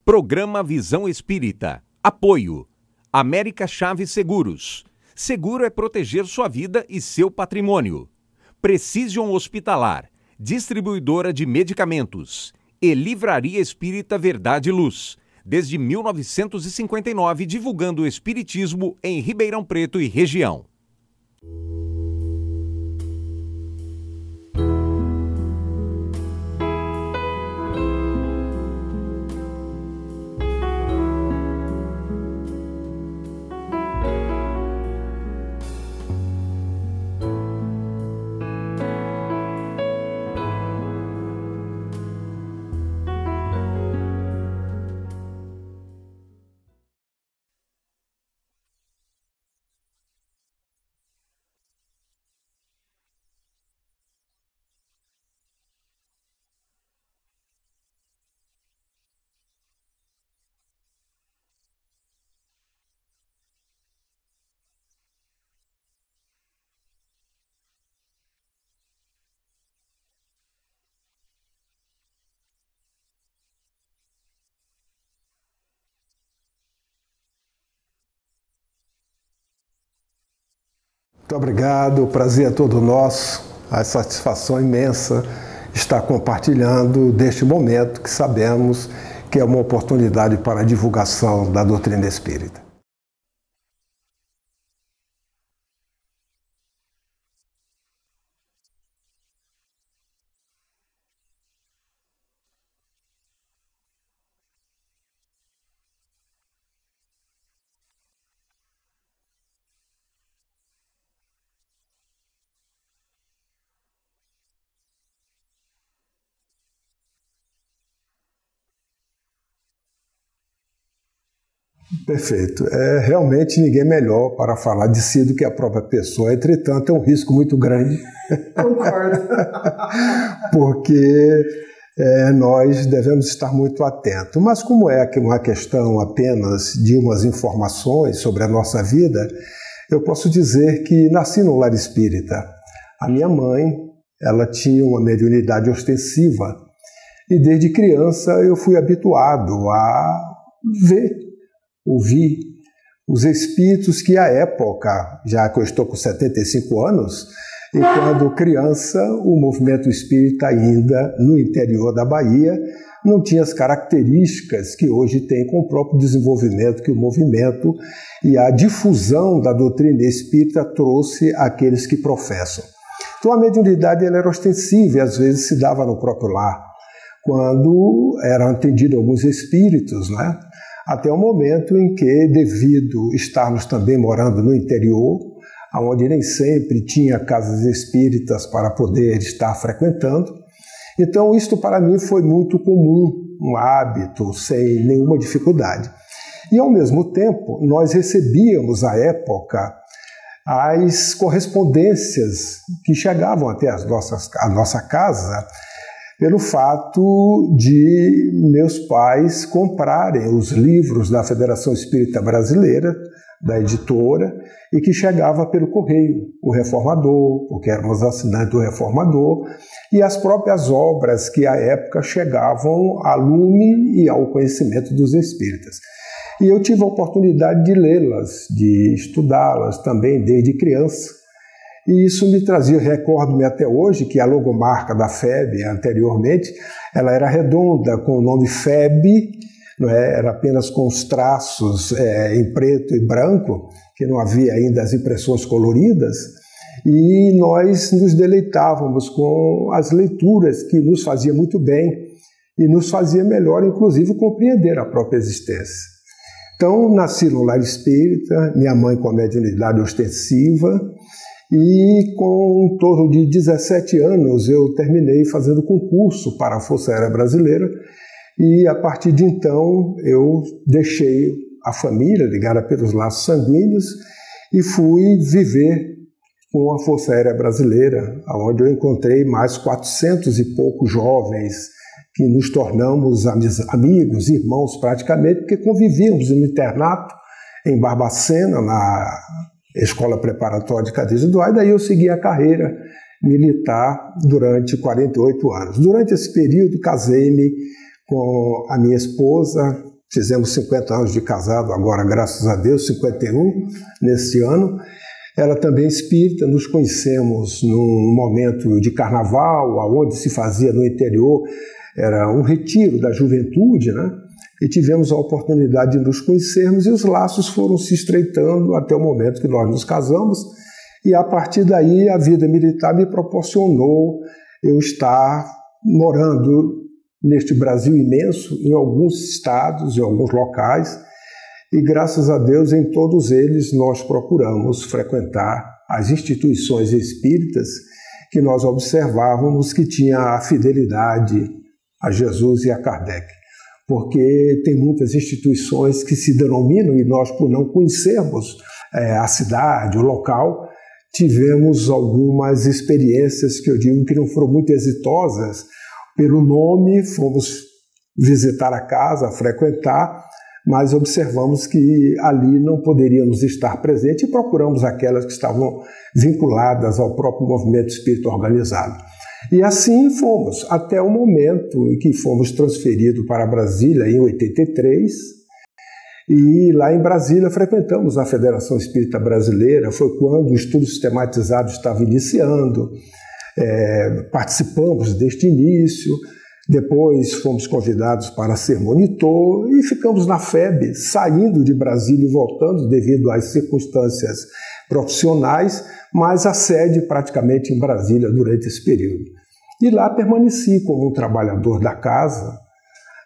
Programa Visão Espírita. Apoio. América Chaves Seguros. Seguro é proteger sua vida e seu patrimônio. Precision Hospitalar. Distribuidora de medicamentos. E Livraria Espírita Verdade e Luz. Desde 1959, divulgando o espiritismo em Ribeirão Preto e região. Muito obrigado, o prazer é todo nosso, a satisfação imensa estar compartilhando deste momento que sabemos que é uma oportunidade para a divulgação da doutrina espírita. Perfeito. Realmente ninguém melhor para falar de si do que a própria pessoa. Entretanto, é um risco muito grande. Concordo. Porque nós devemos estar muito atentos. Mas como é uma questão apenas de umas informações sobre a nossa vida, eu posso dizer que nasci no lar espírita. A minha mãe, ela tinha uma mediunidade ostensiva e desde criança eu fui habituado a ouvir os espíritos que à época, já que eu estou com 75 anos, e quando criança, o movimento espírita ainda no interior da Bahia não tinha as características que hoje tem com o próprio desenvolvimento que o movimento e a difusão da doutrina espírita trouxe àqueles que professam. Então a mediunidade ela era ostensiva e às vezes se dava no próprio lar, quando eram atendidos alguns espíritos, né? Até o momento em que, devido estarmos também morando no interior, onde nem sempre tinha casas espíritas para poder estar frequentando, então isto para mim foi muito comum, um hábito, sem nenhuma dificuldade. E ao mesmo tempo, nós recebíamos à época as correspondências que chegavam até a nossa casa, pelo fato de meus pais comprarem os livros da Federação Espírita Brasileira, da editora, e que chegava pelo correio, o Reformador, porque éramos assinantes do Reformador, e as próprias obras que à época chegavam a lume e ao conhecimento dos espíritas. E eu tive a oportunidade de lê-las, de estudá-las também desde criança. E isso me trazia, recordo-me até hoje, que a logomarca da FEB, anteriormente, ela era redonda, com o nome FEB, não é? Era apenas com os traços em preto e branco, que não havia ainda as impressões coloridas, e nós nos deleitávamos com as leituras que nos fazia muito bem e nos fazia melhor, inclusive, compreender a própria existência. Então, nasci no lar espírita, minha mãe com a mediunidade ostensiva, e com em torno de 17 anos eu terminei fazendo concurso para a Força Aérea Brasileira e a partir de então eu deixei a família ligada pelos laços sanguíneos e fui viver com a Força Aérea Brasileira, onde eu encontrei mais 400 e poucos jovens que nos tornamos amigos, irmãos praticamente, porque convivíamos no internato em Barbacena, na Escola Preparatória de Cadeias do Ar, e daí eu segui a carreira militar durante 48 anos. Durante esse período, casei-me com a minha esposa, fizemos 50 anos de casado agora, graças a Deus, 51 neste ano. Ela também é espírita, nos conhecemos num momento de carnaval, onde se fazia no interior, era um retiro da juventude, né? E tivemos a oportunidade de nos conhecermos e os laços foram se estreitando até o momento que nós nos casamos. E a partir daí a vida militar me proporcionou eu estar morando neste Brasil imenso, em alguns estados, em alguns locais, e graças a Deus em todos eles nós procuramos frequentar as instituições espíritas que nós observávamos que tinha a fidelidade a Jesus e a Kardec. Porque tem muitas instituições que se denominam, e nós, por não conhecermos a cidade, o local, tivemos algumas experiências que eu digo que não foram muito exitosas. Pelo nome, fomos visitar a casa, frequentar, mas observamos que ali não poderíamos estar presentes e procuramos aquelas que estavam vinculadas ao próprio movimento espírita organizado. E assim fomos, até o momento em que fomos transferidos para Brasília, em 83, e lá em Brasília frequentamos a Federação Espírita Brasileira, foi quando o estudo sistematizado estava iniciando, participamos deste início, depois fomos convidados para ser monitor e ficamos na FEB, saindo de Brasília e voltando devido às circunstâncias profissionais, mas a sede praticamente em Brasília durante esse período. E lá permaneci como um trabalhador da casa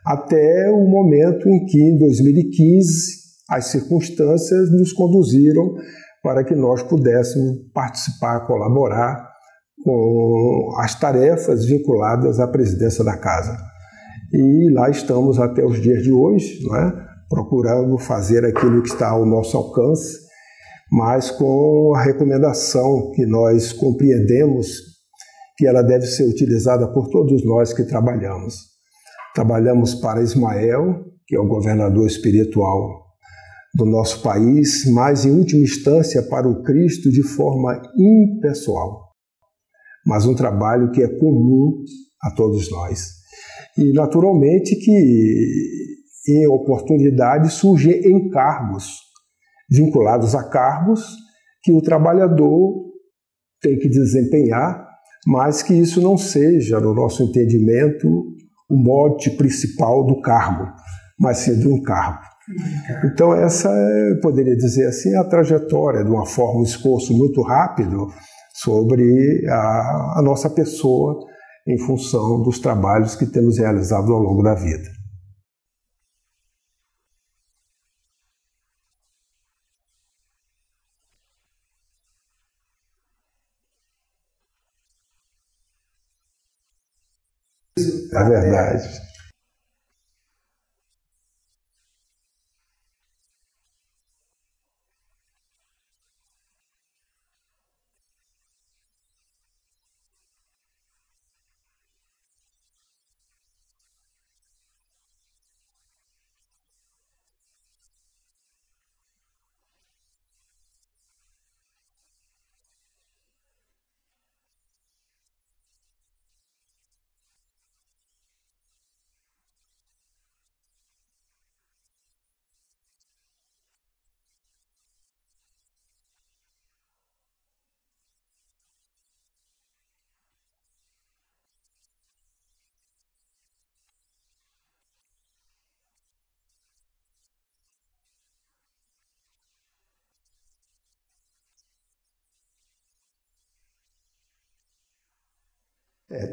até o momento em que, em 2015, as circunstâncias nos conduziram para que nós pudéssemos participar, colaborar com as tarefas vinculadas à presidência da casa. E lá estamos até os dias de hoje, não é? Procurando fazer aquilo que está ao nosso alcance, mas com a recomendação que nós compreendemos que ela deve ser utilizada por todos nós que trabalhamos. Trabalhamos para Ismael, que é o governador espiritual do nosso país, mas em última instância para o Cristo de forma impessoal. Mas um trabalho que é comum a todos nós. E naturalmente que em oportunidade surgem encargos vinculados a cargos que o trabalhador tem que desempenhar, mas que isso não seja, no nosso entendimento, o mote principal do cargo, mas sim de um cargo. Então essa é, poderia dizer assim, a trajetória de uma forma, um esforço muito rápido sobre a nossa pessoa em função dos trabalhos que temos realizado ao longo da vida. É verdade.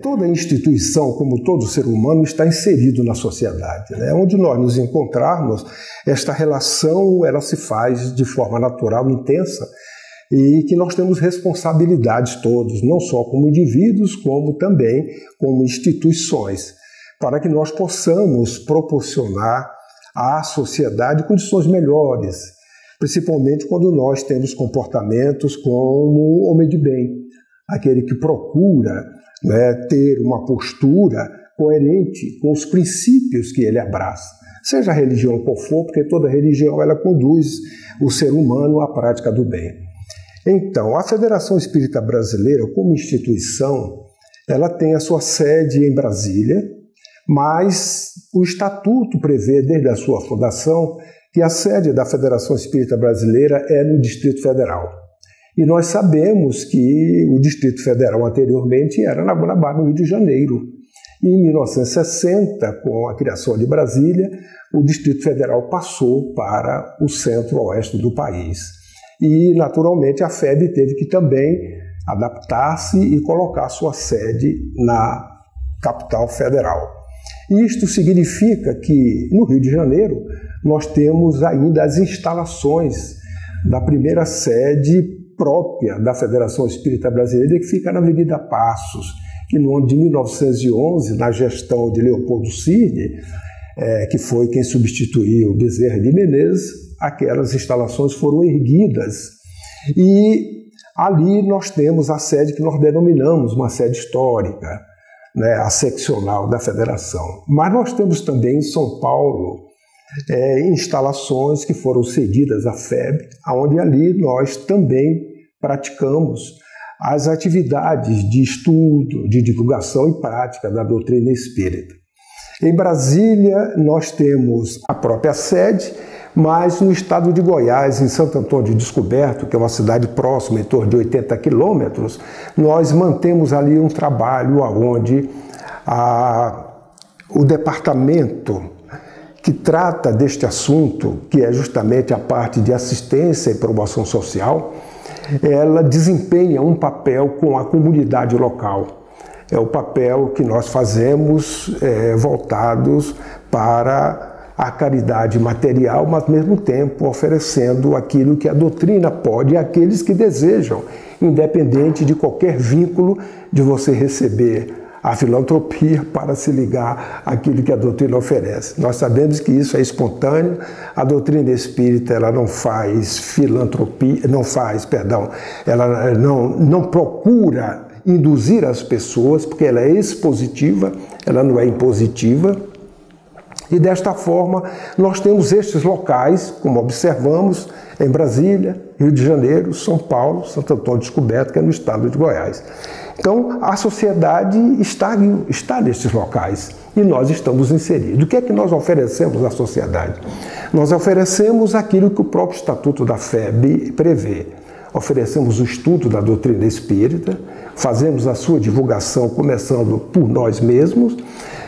Toda instituição, como todo ser humano, está inserido na sociedade, né? Onde nós nos encontrarmos, esta relação ela se faz de forma natural, intensa, e que nós temos responsabilidades todos, não só como indivíduos, como também como instituições, para que nós possamos proporcionar à sociedade condições melhores, principalmente quando nós temos comportamentos como o homem de bem, aquele que procura ter uma postura coerente com os princípios que ele abraça, seja a religião qual for, porque toda religião ela conduz o ser humano à prática do bem. Então, a Federação Espírita Brasileira, como instituição, ela tem a sua sede em Brasília, mas o Estatuto prevê, desde a sua fundação, que a sede da Federação Espírita Brasileira é no Distrito Federal. E nós sabemos que o Distrito Federal anteriormente era na Guanabara, no Rio de Janeiro. E em 1960, com a criação de Brasília, o Distrito Federal passou para o centro-oeste do país. E, naturalmente, a FEB teve que também adaptar-se e colocar sua sede na capital federal. Isto significa que, no Rio de Janeiro, nós temos ainda as instalações da primeira sede própria da Federação Espírita Brasileira, que fica na Avenida Passos, que no ano de 1911, na gestão de Leopoldo Cirne, que foi quem substituiu Bezerra de Menezes, aquelas instalações foram erguidas. E ali nós temos a sede que nós denominamos uma sede histórica, né, a seccional da Federação. Mas nós temos também em São Paulo instalações que foram cedidas à FEB, onde ali nós também praticamos as atividades de estudo, de divulgação e prática da doutrina espírita. Em Brasília, nós temos a própria sede, mas no estado de Goiás, em Santo Antônio do Descoberto, que é uma cidade próxima, em torno de 80 quilômetros, nós mantemos ali um trabalho onde o departamento que trata deste assunto, que é justamente a parte de assistência e promoção social, ela desempenha um papel com a comunidade local. É o papel que nós fazemos voltados para a caridade material, mas ao mesmo tempo oferecendo aquilo que a doutrina pode àqueles que desejam, independente de qualquer vínculo de você receber a filantropia para se ligar àquilo que a doutrina oferece. Nós sabemos que isso é espontâneo, a doutrina espírita ela não faz filantropia, ela não procura induzir as pessoas, porque ela é expositiva, ela não é impositiva. E desta forma, nós temos estes locais, como observamos, em Brasília, Rio de Janeiro, São Paulo, Santo Antônio do Descoberto, que é no estado de Goiás. Então, a sociedade está nestes locais e nós estamos inseridos. O que é que nós oferecemos à sociedade? Nós oferecemos aquilo que o próprio Estatuto da FEB prevê. Oferecemos o estudo da doutrina espírita, fazemos a sua divulgação começando por nós mesmos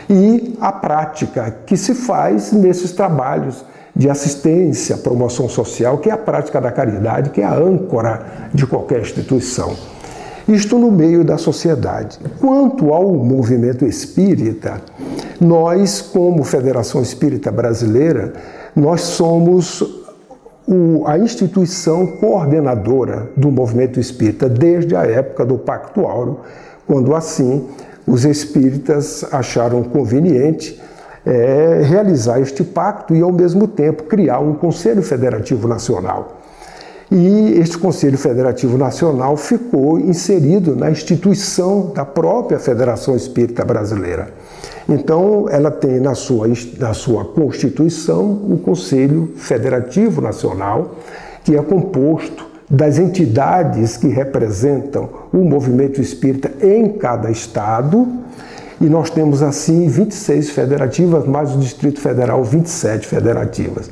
e a prática que se faz nesses trabalhos de assistência, promoção social, que é a prática da caridade, que é a âncora de qualquer instituição. Isto no meio da sociedade. Quanto ao movimento espírita, nós, como Federação Espírita Brasileira, nós somos a instituição coordenadora do movimento espírita desde a época do Pacto Áureo, quando assim os espíritas acharam conveniente realizar este pacto e, ao mesmo tempo, criar um Conselho Federativo Nacional. E este Conselho Federativo Nacional ficou inserido na instituição da própria Federação Espírita Brasileira. Então, ela tem na sua Constituição o Conselho Federativo Nacional, que é composto das entidades que representam o movimento espírita em cada estado, e nós temos assim 26 federativas, mais o Distrito Federal 27 federativas.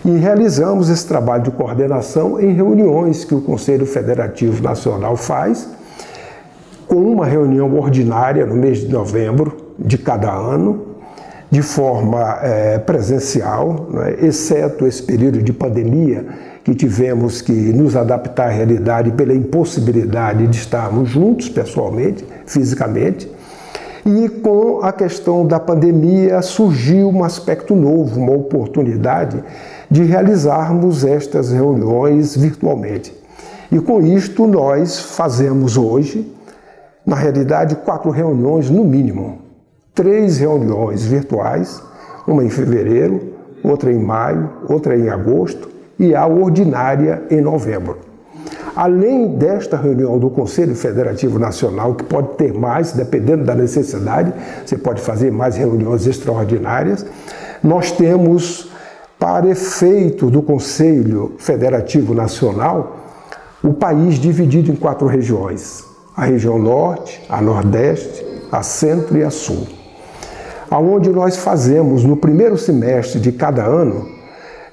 E realizamos esse trabalho de coordenação em reuniões que o Conselho Federativo Nacional faz, com uma reunião ordinária no mês de novembro de cada ano, de forma presencial, né, exceto esse período de pandemia que tivemos que nos adaptar à realidade pela impossibilidade de estarmos juntos pessoalmente, fisicamente. E com a questão da pandemia surgiu um aspecto novo, uma oportunidade de realizarmos estas reuniões virtualmente. E com isto nós fazemos hoje, na realidade, 4 reuniões no mínimo. 3 reuniões virtuais, uma em fevereiro, outra em maio, outra em agosto e a ordinária em novembro. Além desta reunião do Conselho Federativo Nacional, que pode ter mais, dependendo da necessidade, você pode fazer mais reuniões extraordinárias, nós temos, para efeito do Conselho Federativo Nacional, o país dividido em 4 regiões. A região Norte, a Nordeste, a Centro e a Sul. onde nós fazemos, no primeiro semestre de cada ano,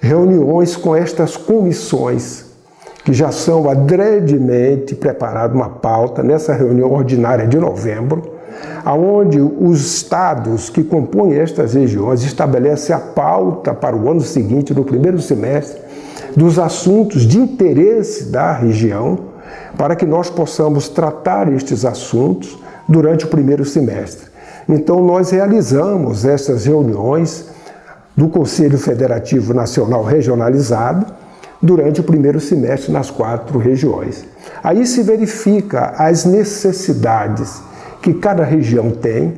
reuniões com estas comissões, que já são adredemente preparadas uma pauta nessa reunião ordinária de novembro, onde os estados que compõem estas regiões estabelecem a pauta para o ano seguinte, no primeiro semestre, dos assuntos de interesse da região, para que nós possamos tratar estes assuntos durante o primeiro semestre. Então, nós realizamos essas reuniões do Conselho Federativo Nacional Regionalizado durante o primeiro semestre nas 4 regiões. Aí se verifica as necessidades que cada região tem,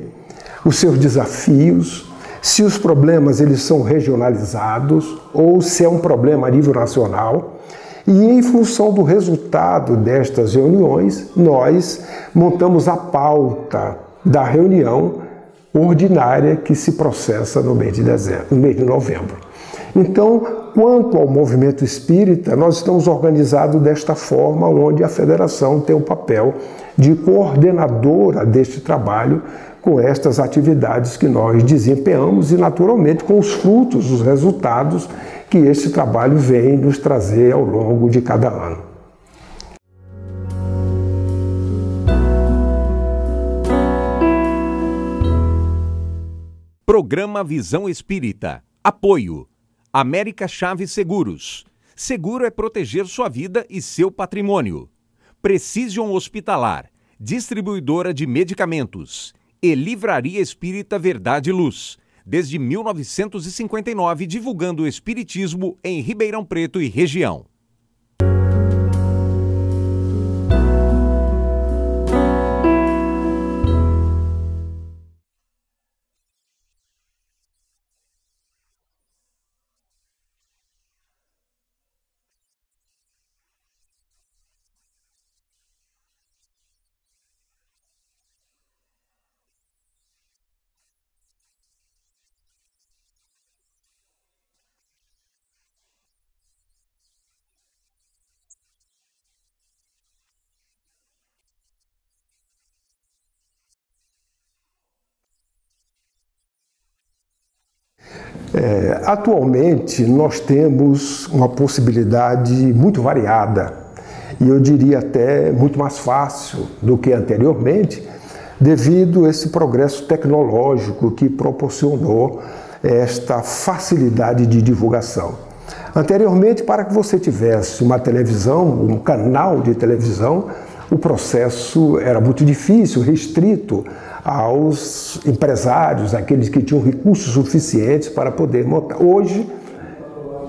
os seus desafios, se os problemas eles são regionalizados ou se é um problema a nível nacional. E em função do resultado destas reuniões, nós montamos a pauta da reunião ordinária que se processa no mês de dezembro, no mês de novembro. Então, quanto ao movimento espírita, nós estamos organizados desta forma, onde a federação tem o papel de coordenadora deste trabalho com estas atividades que nós desempenhamos e, naturalmente, com os frutos, os resultados que este trabalho vem nos trazer ao longo de cada ano. Programa Visão Espírita. Apoio. América Chaves Seguros. Seguro é proteger sua vida e seu patrimônio. Precision Hospitalar. Distribuidora de medicamentos. E Livraria Espírita Verdade e Luz. Desde 1959, divulgando o espiritismo em Ribeirão Preto e região. Atualmente, nós temos uma possibilidade muito variada e eu diria até muito mais fácil do que anteriormente, devido a esse progresso tecnológico que proporcionou esta facilidade de divulgação. Anteriormente, para que você tivesse uma televisão, um canal de televisão, o processo era muito difícil, restrito aos empresários, aqueles que tinham recursos suficientes para poder montar. Hoje,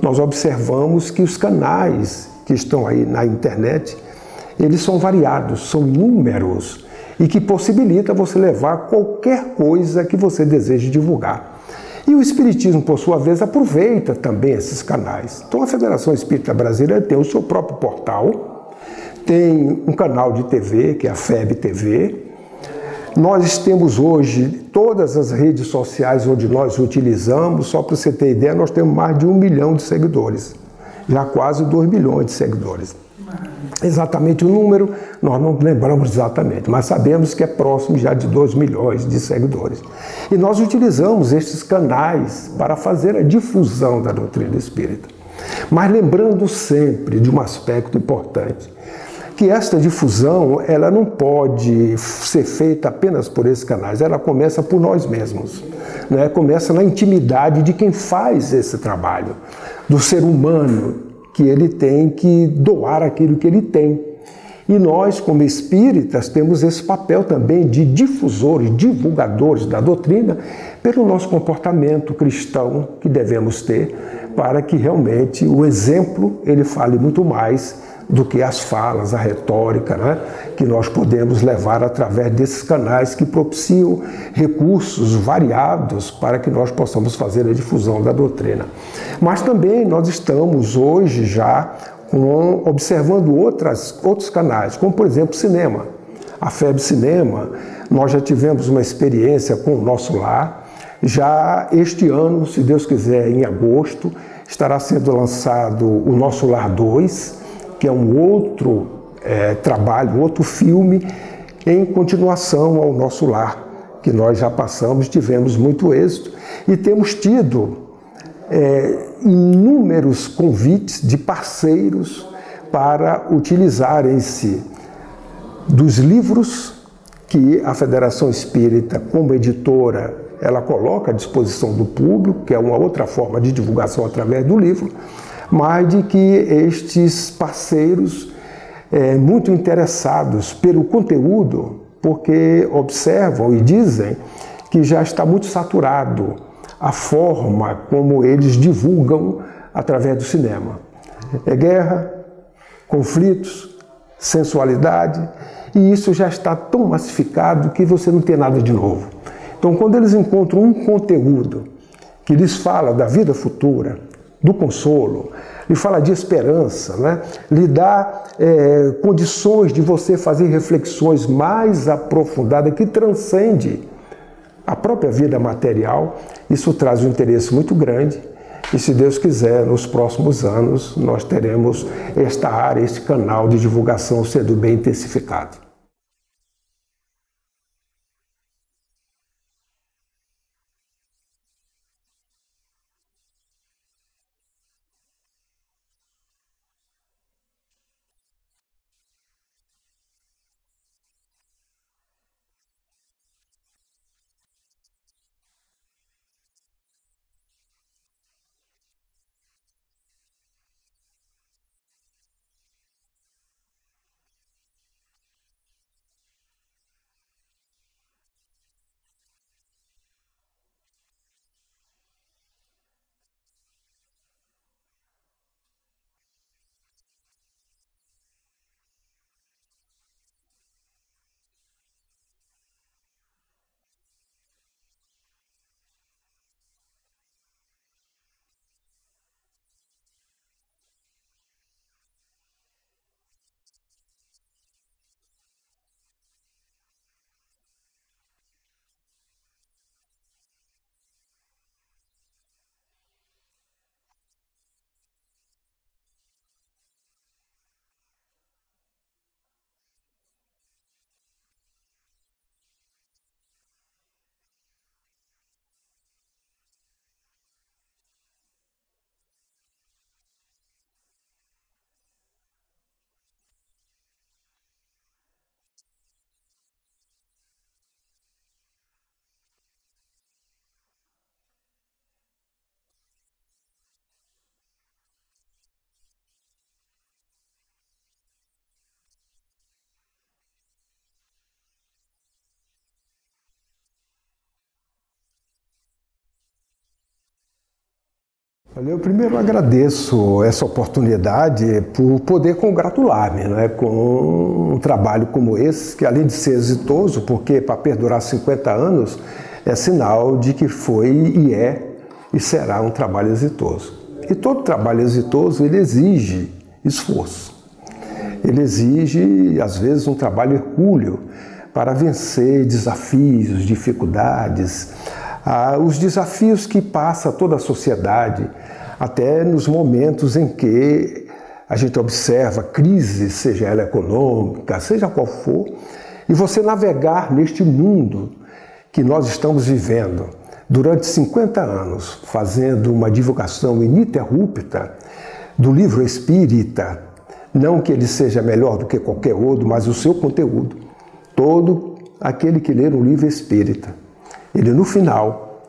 nós observamos que os canais que estão aí na internet, eles são variados, são inúmeros, e que possibilita você levar qualquer coisa que você deseje divulgar. E o Espiritismo, por sua vez, aproveita também esses canais. Então, a Federação Espírita Brasileira tem o seu próprio portal, tem um canal de TV, que é a FEB TV. Nós temos hoje todas as redes sociais onde nós utilizamos, só para você ter ideia, nós temos mais de 1 milhão de seguidores, já quase 2 milhões de seguidores. Exatamente o número nós não lembramos exatamente, mas sabemos que é próximo já de 2 milhões de seguidores. E nós utilizamos estes canais para fazer a difusão da doutrina espírita. Mas lembrando sempre de um aspecto importante, que esta difusão ela não pode ser feita apenas por esses canais, ela começa por nós mesmos, né? Começa na intimidade de quem faz esse trabalho, do ser humano, que ele tem que doar aquilo que ele tem. E nós, como espíritas, temos esse papel também de difusores, divulgadores da doutrina, pelo nosso comportamento cristão que devemos ter, para que realmente o exemplo ele fale muito mais do que as falas, a retórica, né, que nós podemos levar através desses canais que propiciam recursos variados para que nós possamos fazer a difusão da doutrina. Mas também nós estamos hoje já observando outros canais, como por exemplo cinema. A FEB Cinema, nós já tivemos uma experiência com o Nosso Lar. Já este ano, se Deus quiser, em agosto, estará sendo lançado o Nosso Lar 2, que é um outro trabalho, outro filme em continuação ao Nosso Lar, que nós já passamos, tivemos muito êxito e temos tido inúmeros convites de parceiros para utilizarem-se dos livros que a Federação Espírita, como editora, ela coloca à disposição do público, que é uma outra forma de divulgação através do livro, mas de que estes parceiros, muito interessados pelo conteúdo, porque observam e dizem que já está muito saturado a forma como eles divulgam através do cinema. É guerra, conflitos, sensualidade, e isso já está tão massificado que você não tem nada de novo. Então, quando eles encontram um conteúdo que lhes fala da vida futura, do consolo, lhe fala de esperança, né? Lhe dá condições de você fazer reflexões mais aprofundadas que transcende a própria vida material, isso traz um interesse muito grande. E se Deus quiser, nos próximos anos, nós teremos esta área, este canal de divulgação sendo bem intensificado. Olha, eu primeiro agradeço essa oportunidade por poder congratular-me, né, com um trabalho como esse, que além de ser exitoso, porque para perdurar 50 anos é sinal de que foi e é e será um trabalho exitoso. E todo trabalho exitoso, ele exige esforço. Ele exige, às vezes, um trabalho hercúleo para vencer desafios, dificuldades, os desafios que passa toda a sociedade, até nos momentos em que a gente observa crise, seja ela econômica, seja qual for, e você navegar neste mundo que nós estamos vivendo durante 50 anos, fazendo uma divulgação ininterrupta do livro espírita, não que ele seja melhor do que qualquer outro, mas o seu conteúdo. Todo aquele que ler um livro espírita, ele no final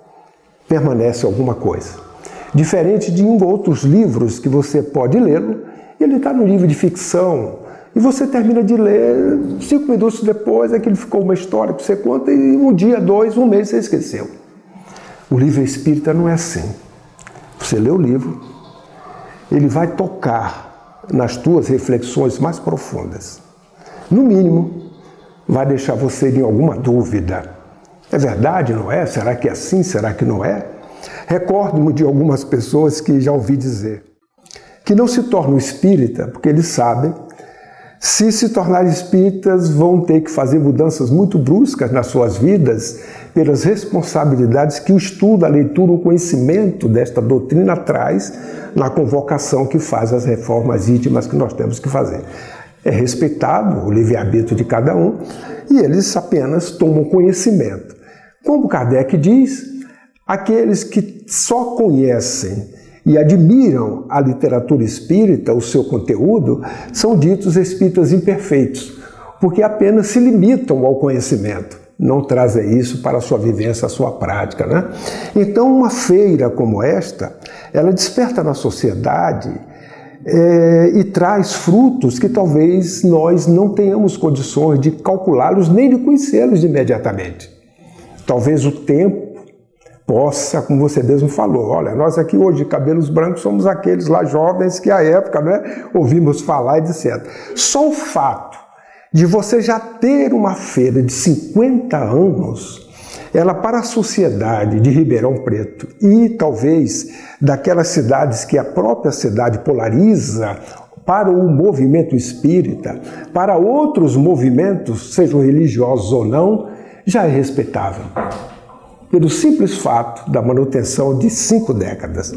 permanece alguma coisa. Diferente de outros livros que você pode lê-lo, ele está no livro de ficção, e você termina de ler, 5 minutos depois, aquilo ficou uma história que você conta, e um dia, 2, um mês você esqueceu. O livro espírita não é assim. Você lê o livro, ele vai tocar nas tuas reflexões mais profundas. No mínimo, vai deixar você em alguma dúvida. É verdade, não é? Será que é assim? Será que não é? Recordo-me de algumas pessoas que já ouvi dizer que não se tornam espírita porque eles sabem, se tornarem espíritas, vão ter que fazer mudanças muito bruscas nas suas vidas pelas responsabilidades que o estudo, a leitura, o conhecimento desta doutrina traz na convocação que faz as reformas íntimas que nós temos que fazer. É respeitado o livre-arbítrio de cada um e eles apenas tomam conhecimento. Como Kardec diz, aqueles que só conhecem e admiram a literatura espírita, o seu conteúdo, são ditos espíritas imperfeitos, porque apenas se limitam ao conhecimento, não trazem isso para a sua vivência, a sua prática, né? Então, uma feira como esta, ela desperta na sociedade e traz frutos que talvez nós não tenhamos condições de calculá-los nem de conhecê-los imediatamente. Talvez o tempo possa, como você mesmo falou, olha, nós aqui hoje de cabelos brancos somos aqueles lá jovens que à época, né, ouvimos falar e etc. Só o fato de você já ter uma feira de 50 anos, ela para a sociedade de Ribeirão Preto e talvez daquelas cidades que a própria cidade polariza para o movimento espírita, para outros movimentos, sejam religiosos ou não, já é respeitável. Pelo simples fato da manutenção de 5 décadas.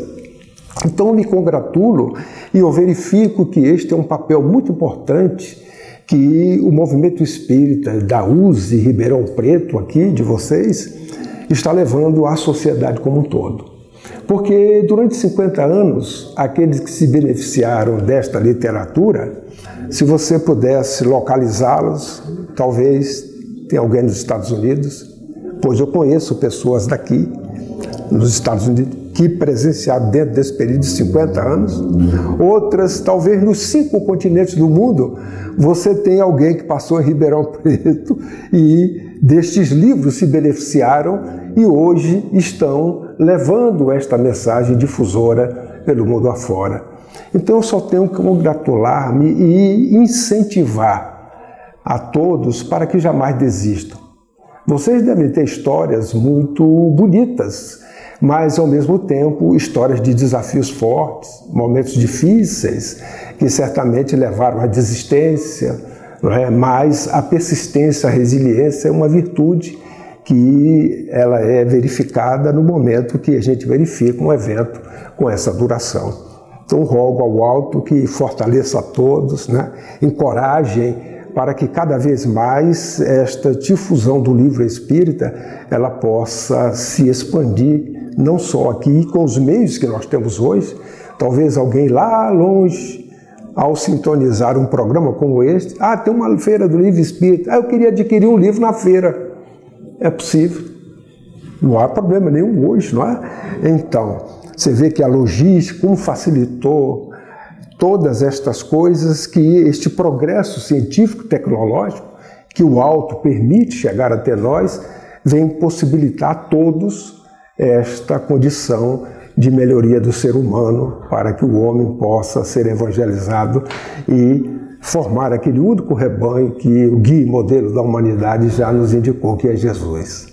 Então eu me congratulo e eu verifico que este é um papel muito importante que o movimento espírita da USE Ribeirão Preto, aqui de vocês, está levando à sociedade como um todo. Porque durante 50 anos, aqueles que se beneficiaram desta literatura, se você pudesse localizá-los, talvez tenha alguém nos Estados Unidos, pois eu conheço pessoas daqui, nos Estados Unidos, que presenciaram dentro desse período de 50 anos. Outras, talvez nos 5 continentes do mundo, você tem alguém que passou em Ribeirão Preto e destes livros se beneficiaram e hoje estão levando esta mensagem difusora pelo mundo afora. Então eu só tenho que congratular-me e incentivar a todos para que jamais desistam. Vocês devem ter histórias muito bonitas, mas ao mesmo tempo histórias de desafios fortes, momentos difíceis, que certamente levaram à desistência, não é? Mas a persistência, a resiliência é uma virtude que ela é verificada no momento que a gente verifica um evento com essa duração. Então rogo ao alto que fortaleça a todos, né? Encorajem para que cada vez mais esta difusão do livro espírita ela possa se expandir, não só aqui com os meios que nós temos hoje, talvez alguém lá longe, ao sintonizar um programa como este, tem uma feira do livro espírita, eu queria adquirir um livro na feira. É possível, não há problema nenhum hoje, não é? Então, você vê que a logística, como facilitou todas estas coisas, que este progresso científico-tecnológico, que o alto permite chegar até nós, vem possibilitar a todos esta condição de melhoria do ser humano para que o homem possa ser evangelizado e formar aquele único rebanho que o guia e modelo da humanidade já nos indicou, que é Jesus.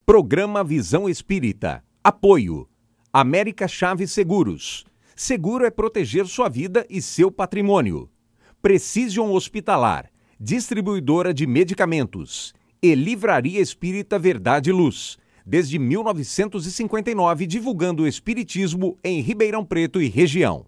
Programa Visão Espírita. Apoio. América Chaves Seguros. Seguro é proteger sua vida e seu patrimônio. Precision Hospitalar. Distribuidora de medicamentos. E Livraria Espírita Verdade e Luz. Desde 1959, divulgando o espiritismo em Ribeirão Preto e região.